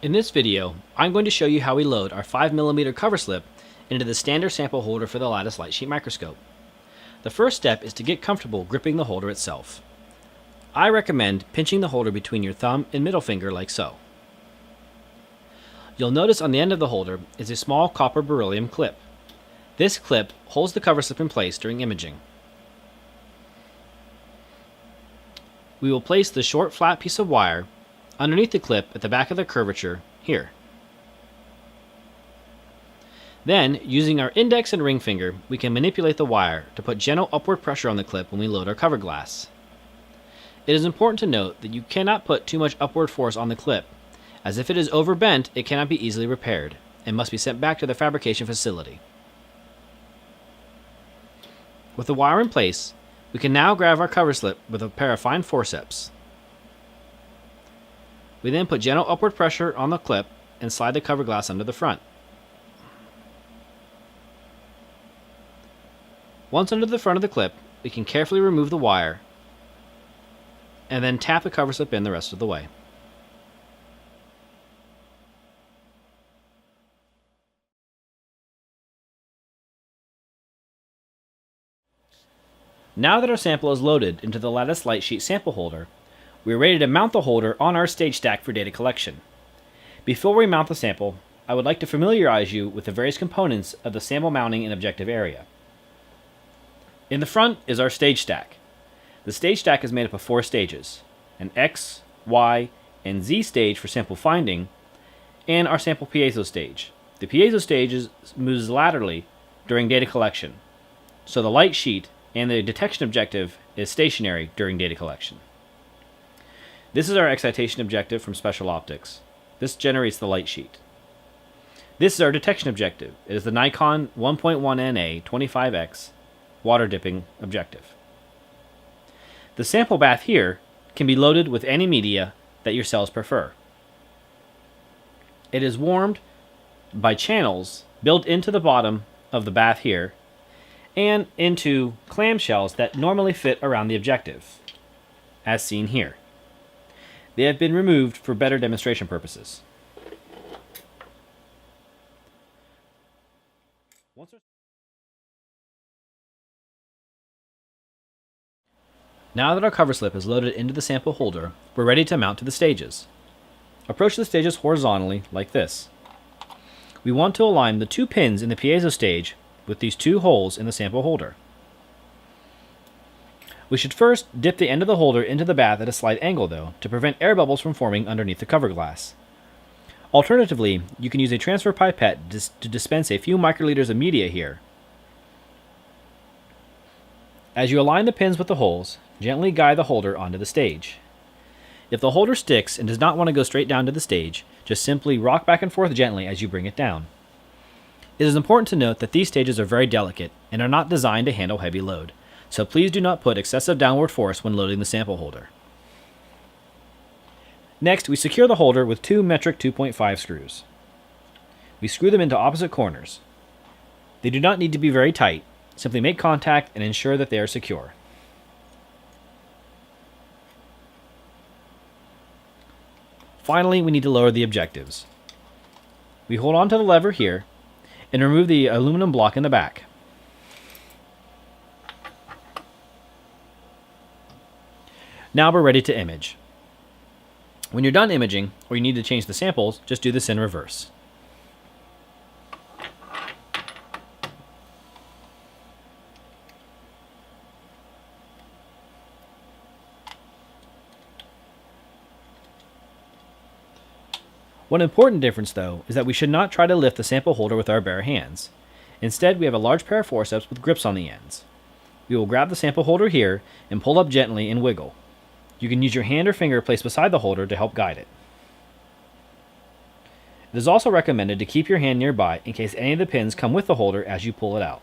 In this video, I'm going to show you how we load our 5mm cover slip into the standard sample holder for the lattice light sheet microscope. The first step is to get comfortable gripping the holder itself. I recommend pinching the holder between your thumb and middle finger like so. You'll notice on the end of the holder is a small copper beryllium clip. This clip holds the cover slip in place during imaging. We will place the short flat piece of wire underneath the clip at the back of the curvature here. Then, using our index and ring finger, we can manipulate the wire to put gentle upward pressure on the clip when we load our cover glass. It is important to note that you cannot put too much upward force on the clip, as if it is overbent, it cannot be easily repaired and must be sent back to the fabrication facility. With the wire in place, we can now grab our cover slip with a pair of fine forceps. We then put gentle upward pressure on the clip and slide the cover glass under the front. Once under the front of the clip, we can carefully remove the wire and then tap the cover slip in the rest of the way. Now that our sample is loaded into the lattice light sheet sample holder, we are ready to mount the holder on our stage stack for data collection. Before we mount the sample, I would like to familiarize you with the various components of the sample mounting and objective area. In the front is our stage stack. The stage stack is made up of 4 stages: an X, Y, and Z stage for sample finding, and our sample piezo stage. The piezo stage moves laterally during data collection, so the light sheet and the detection objective is stationary during data collection. This is our excitation objective from Special Optics. This generates the light sheet. This is our detection objective. It is the Nikon 1.1 NA 25X water dipping objective. The sample bath here can be loaded with any media that your cells prefer. It is warmed by channels built into the bottom of the bath here and into clamshells that normally fit around the objective, as seen here. They have been removed for better demonstration purposes. Now that our cover slip is loaded into the sample holder, we're ready to mount to the stages. Approach the stages horizontally like this. We want to align the 2 pins in the piezo stage with these 2 holes in the sample holder. We should first dip the end of the holder into the bath at a slight angle though, to prevent air bubbles from forming underneath the cover glass. Alternatively, you can use a transfer pipette to dispense a few microliters of media here. As you align the pins with the holes, gently guide the holder onto the stage. If the holder sticks and does not want to go straight down to the stage, just simply rock back and forth gently as you bring it down. It is important to note that these stages are very delicate and are not designed to handle heavy load, so please do not put excessive downward force when loading the sample holder. Next, we secure the holder with 2 metric 2.5 screws. We screw them into opposite corners. They do not need to be very tight. Simply make contact and ensure that they are secure. Finally, we need to lower the objectives. We hold on to the lever here and remove the aluminum block in the back. Now we're ready to image. When you're done imaging, or you need to change the samples, just do this in reverse. One important difference, though, is that we should not try to lift the sample holder with our bare hands. Instead, we have a large pair of forceps with grips on the ends. We will grab the sample holder here and pull up gently and wiggle. You can use your hand or finger placed beside the holder to help guide it. It is also recommended to keep your hand nearby in case any of the pins come with the holder as you pull it out.